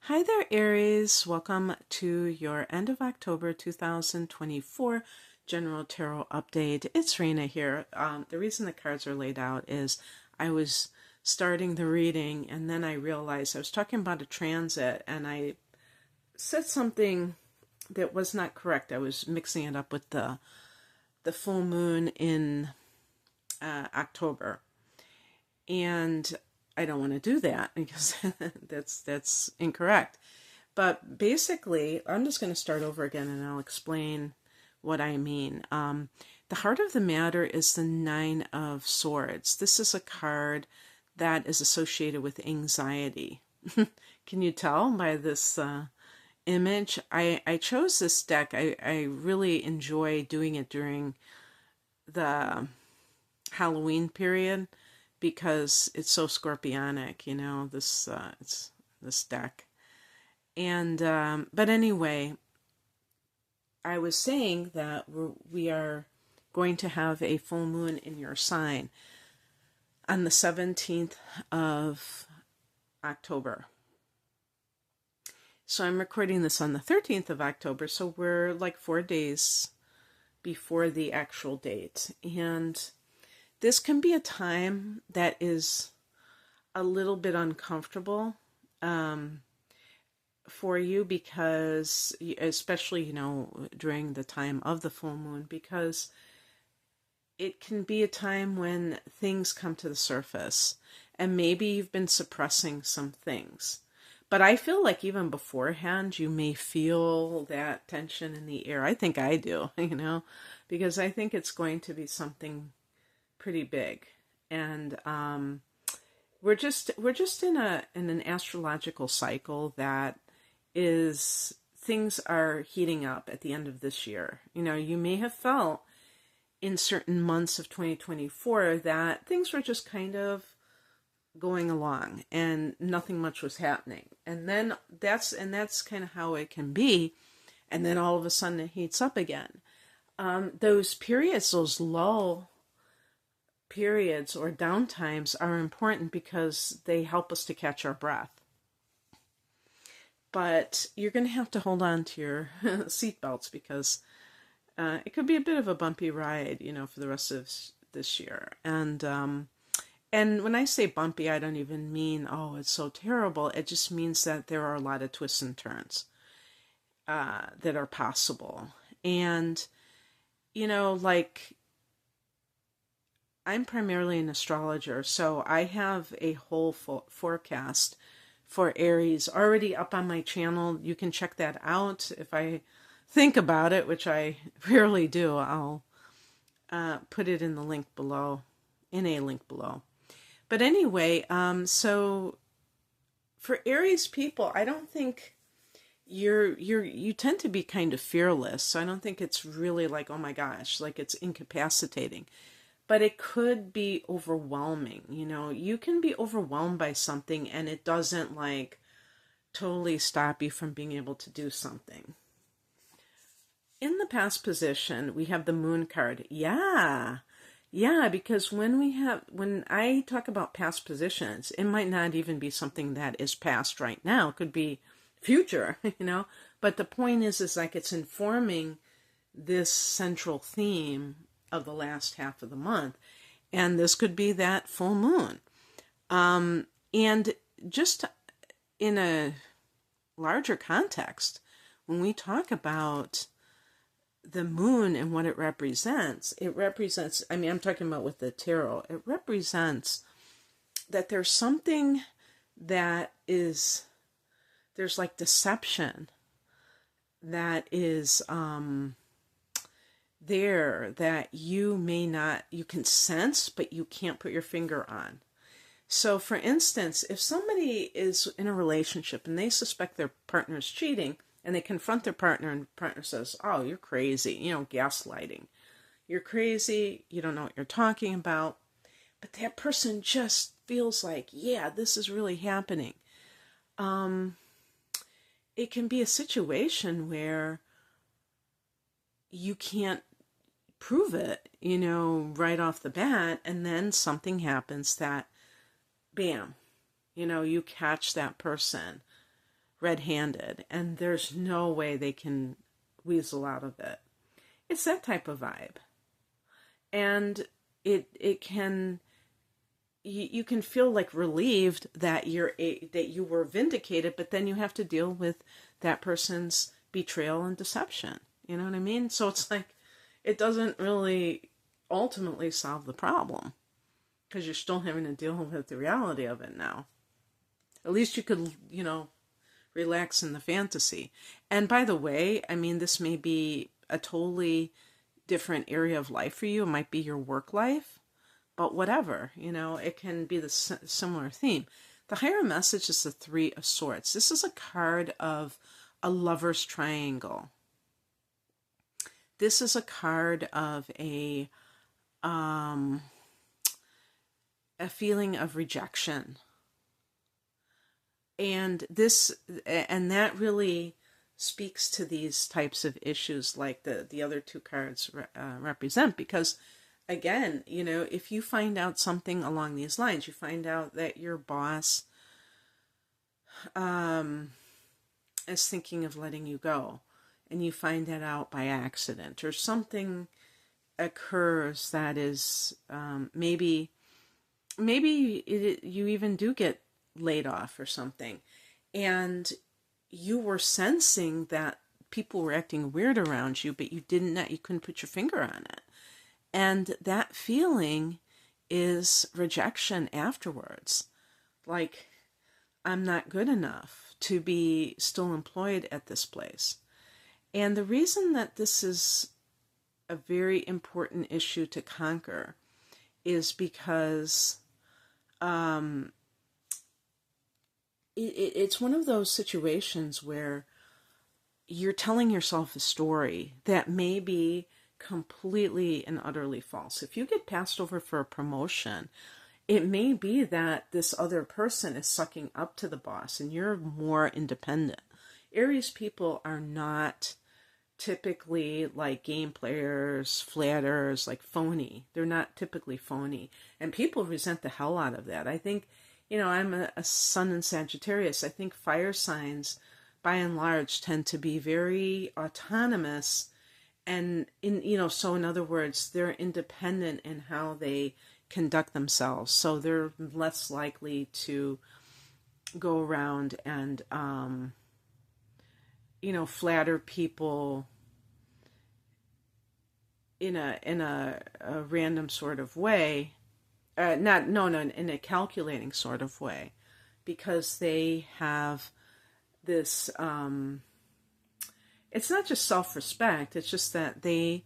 Hi there, Aries. Welcome to your end of October 2024 General Tarot Update. It's Rena here. The reason the cards are laid out is I was starting the reading and then I realized I was talking about a transit and I said something that was not correct. I was mixing it up with the full moon in October. And I don't want to do that because that's incorrect. But basically, I'm just going to start over again and I'll explain what I mean. The heart of the matter is the Nine of Swords. This is a card that is associated with anxiety. Can you tell by this image? I chose this deck. I really enjoy doing it during the Halloween period because it's so scorpionic, it's this deck. And but anyway, I was saying that we are going to have a full moon in your sign on the 17th of October. So I'm recording this on the 13th of October, so we're like 4 days before the actual date. And this can be a time that is a little bit uncomfortable for you because, especially, during the time of the full moon, because it can be a time when things come to the surface and maybe you've been suppressing some things. But I feel like even beforehand, you may feel that tension in the air. I think I do, because I think it's going to be something pretty big, and we're just in an astrological cycle that is, things are heating up at the end of this year. You may have felt in certain months of 2024 that things were just kind of going along and nothing much was happening, and then that's kind of how it can be, and then all of a sudden it heats up again. Those periods, those lull periods or downtimes are important because they help us to catch our breath. But you're going to have to hold on to your seatbelts because it could be a bit of a bumpy ride, for the rest of this year. And when I say bumpy, I don't even mean, oh, it's so terrible. It just means that there are a lot of twists and turns that are possible. And, like, I'm primarily an astrologer, so I have a whole forecast for Aries already up on my channel. You can check that out. If I think about it, which I rarely do, I'll put it in the link below, But anyway, so for Aries people, I don't think you tend to be kind of fearless. So I don't think it's really like, oh my gosh, like it's incapacitating. But it could be overwhelming. You can be overwhelmed by something and it doesn't like totally stop you from being able to do something. In the past position, we have the moon card. Yeah, because when I talk about past positions, it might not even be something that is past right now. It could be future, But the point is like it's informing this central theme of the last half of the month, and this could be that full moon. And just in a larger context, when we talk about the moon and what it represents, I'm talking about with the tarot, it represents that there's something that is, there's like deception that is there that you can sense, but you can't put your finger on. So for instance, if somebody is in a relationship and they suspect their partner is cheating and they confront their partner and the partner says, oh, you're crazy, gaslighting. You're crazy, you don't know what you're talking about. But that person just feels like, yeah, this is really happening. It can be a situation where you can't prove it, right off the bat, and then something happens that, bam, you catch that person red-handed, and there's no way they can weasel out of it. It's that type of vibe. And it can, you can feel like relieved that that you were vindicated, but then you have to deal with that person's betrayal and deception. You know what I mean? So it's like, it doesn't really ultimately solve the problem, because you're still having to deal with the reality of it now. At least you could, relax in the fantasy. And by the way, I mean, this may be a totally different area of life for you. It might be your work life, but whatever, it can be the similar theme. The higher message is the Three of Swords. This is a card of a lover's triangle. This is a card of a feeling of rejection. And that really speaks to these types of issues like the other two cards represent, because again, if you find out something along these lines, you find out that your boss is thinking of letting you go, and you find that out by accident, or something occurs that is maybe you even do get laid off or something, and you were sensing that people were acting weird around you, but you couldn't put your finger on it. And that feeling is rejection afterwards. Like, I'm not good enough to be still employed at this place. And the reason that this is a very important issue to conquer is because it's one of those situations where you're telling yourself a story that may be completely and utterly false. If you get passed over for a promotion, it may be that this other person is sucking up to the boss and you're more independent. Aries people are not typically like game players, flatters, like phony. They're not typically phony. And people resent the hell out of that. I think, I'm a sun in Sagittarius. I think fire signs, by and large, tend to be very autonomous. And, so in other words, they're independent in how they conduct themselves. So they're less likely to go around and, flatter people in a random sort of way. In a calculating sort of way, because they have this, it's not just self-respect, it's just that they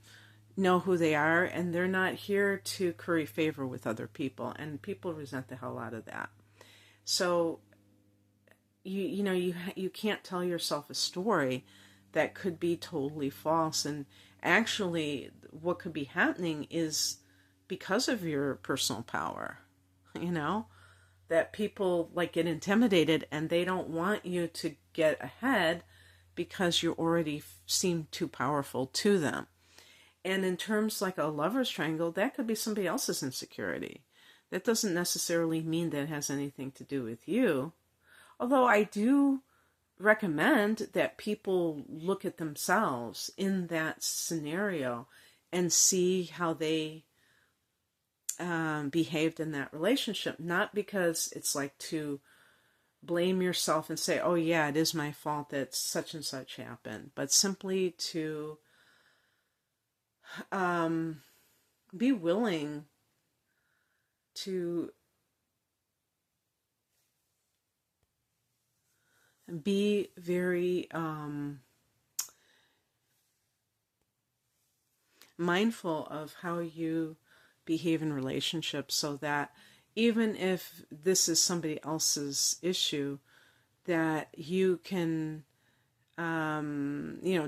know who they are, and they're not here to curry favor with other people, and people resent the hell out of that. So, you can't tell yourself a story that could be totally false, and actually what could be happening is because of your personal power, that people like get intimidated and they don't want you to get ahead because you already seem too powerful to them. And in terms like a lover's triangle, that could be somebody else's insecurity. That doesn't necessarily mean that it has anything to do with you. Although I do recommend that people look at themselves in that scenario and see how they behaved in that relationship, not because it's like to blame yourself and say, oh yeah, it is my fault that such and such happened, but simply to be willing to be very mindful of how you behave in relationships, so that even if this is somebody else's issue, that you can,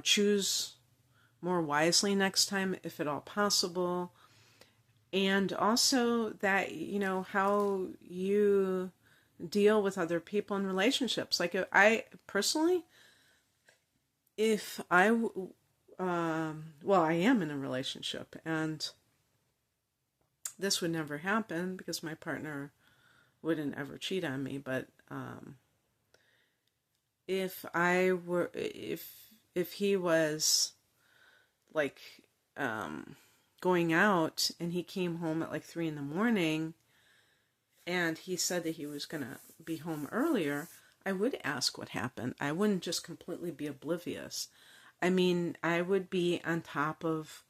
choose more wisely next time, if at all possible. And also that, how you deal with other people in relationships. Like I personally, if I, I am in a relationship, and this would never happen because my partner wouldn't ever cheat on me, but if he was like going out and he came home at like 3 in the morning and he said that he was going to be home earlier, I would ask what happened. I wouldn't just completely be oblivious. I mean, I would be on top of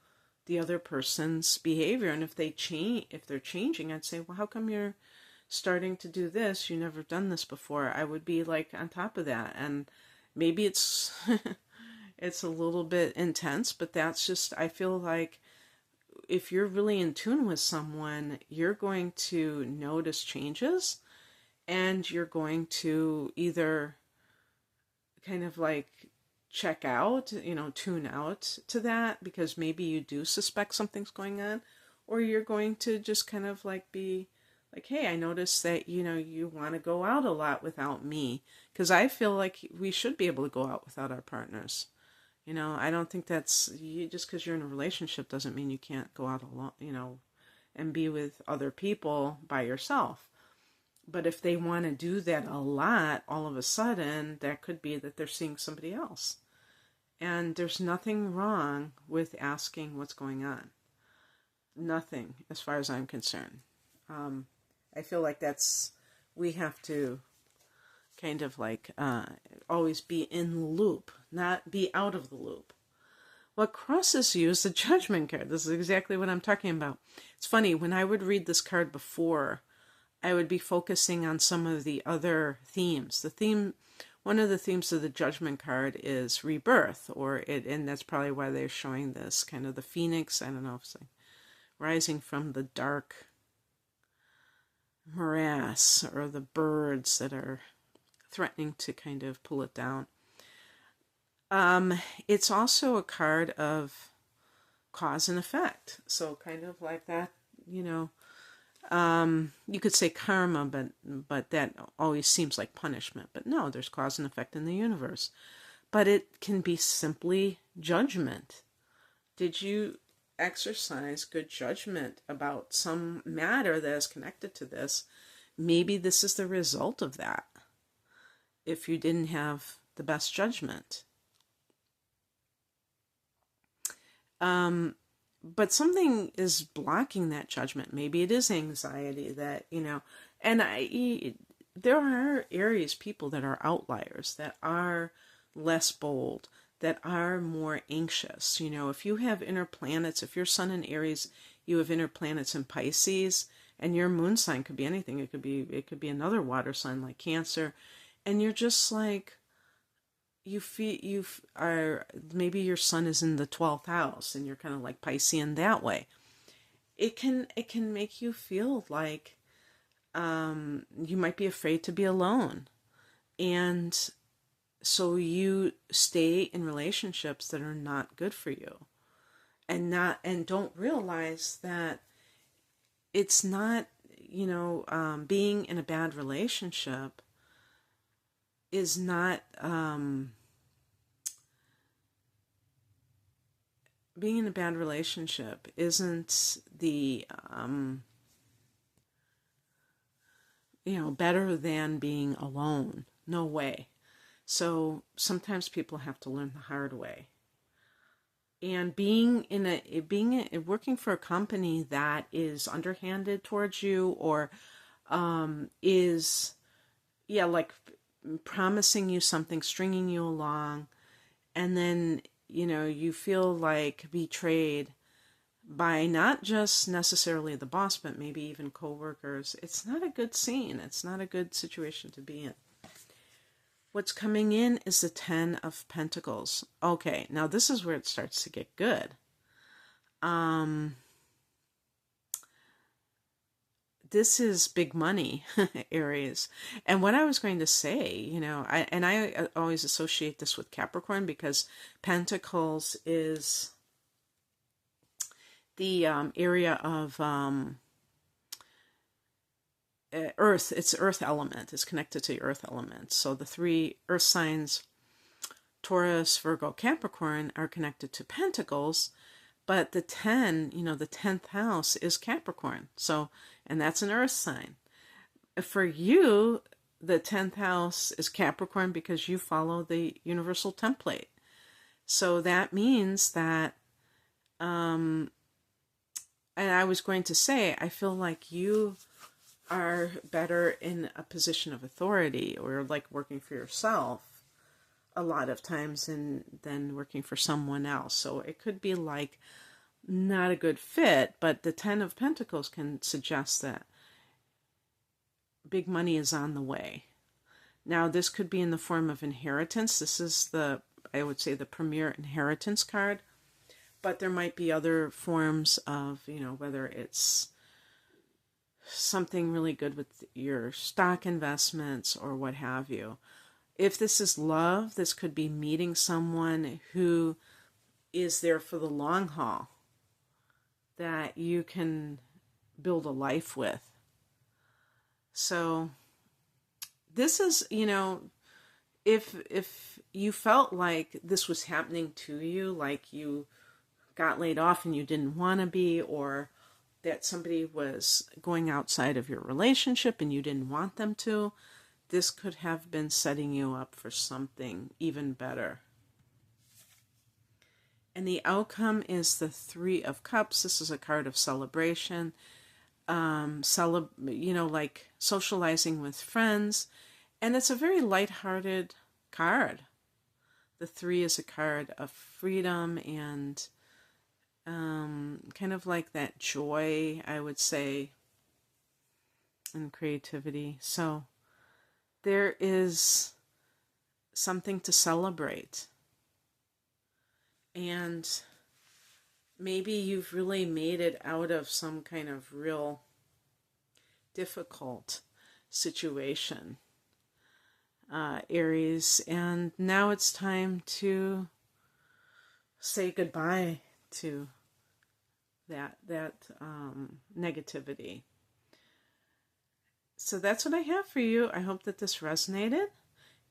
the other person's behavior, and if they're changing, I'd say, well, how come you're starting to do this? You never done this before. I would be like on top of that. And maybe it's it's a little bit intense, but that's just, I feel like if you're really in tune with someone, you're going to notice changes, and you're going to either kind of like check out, tune out to that because maybe you do suspect something's going on, or you're going to just kind of like be like, hey, I noticed that, you want to go out a lot without me, because I feel like we should be able to go out without our partners. I don't think just because you're in a relationship doesn't mean you can't go out alone, and be with other people by yourself. But if they want to do that a lot, all of a sudden, that could be that they're seeing somebody else. And there's nothing wrong with asking what's going on. Nothing, as far as I'm concerned. I feel like we have to kind of like always be in the loop, not be out of the loop. What crosses you is the Judgment card. This is exactly what I'm talking about. It's funny, when I would read this card before, I would be focusing on some of the other themes. One of the themes of the Judgment card is rebirth, and that's probably why they're showing this kind of the phoenix. I don't know if it's like rising from the dark morass, or the birds that are threatening to kind of pull it down. It's also a card of cause and effect. So kind of like that, you could say karma, but that always seems like punishment. But no, there's cause and effect in the universe. But it can be simply judgment. Did you exercise good judgment about some matter that is connected to this? Maybe this is the result of that, if you didn't have the best judgment. But something is blocking that judgment. Maybe it is anxiety that, and there are Aries people that are outliers, that are less bold, that are more anxious. If you have inner planets, if your sun in Aries, you have inner planets in Pisces, and your moon sign could be anything. It could be another water sign like Cancer, and you're just like, maybe your sun is in the 12th house and you're kind of like Piscean that way. It can make you feel like you might be afraid to be alone, and so you stay in relationships that are not good for you, and don't realize that it's not, being in a bad relationship is not, being in a bad relationship isn't the, better than being alone. No way. So sometimes people have to learn the hard way. And working for a company that is underhanded towards you, or is, like promising you something, stringing you along, and then, you feel like betrayed by not just necessarily the boss, but maybe even coworkers. It's not a good scene. It's not a good situation to be in. What's coming in is the 10 of Pentacles. Okay, now this is where it starts to get good. This is big money, Aries. And what I was going to say, I always associate this with Capricorn, because Pentacles is the area of earth. It's earth element. It's connected to the earth element. So the 3 earth signs, Taurus, Virgo, Capricorn, are connected to Pentacles. But the 10, the 10th house is Capricorn. So, and that's an earth sign. For you, the 10th house is Capricorn because you follow the universal template. So that means that, and I was going to say, I feel like you are better in a position of authority or like working for yourself a lot of times than working for someone else. So it could be like not a good fit, but the 10 of Pentacles can suggest that big money is on the way. Now, this could be in the form of inheritance. This is I would say, the premier inheritance card. But there might be other forms of, whether it's something really good with your stock investments or what have you. If this is love, this could be meeting someone who is there for the long haul, that you can build a life with. So this is, if you felt like this was happening to you, like you got laid off and you didn't want to be, or that somebody was going outside of your relationship and you didn't want them to, this could have been setting you up for something even better. And the outcome is the Three of Cups. This is a card of celebration, like socializing with friends. And it's a very lighthearted card. The 3 is a card of freedom and kind of like that joy, I would say, and creativity. So there is something to celebrate. And maybe you've really made it out of some kind of real difficult situation, Aries. And now it's time to say goodbye to that negativity. So that's what I have for you. I hope that this resonated.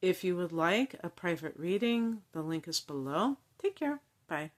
If you would like a private reading, the link is below. Take care. Bye.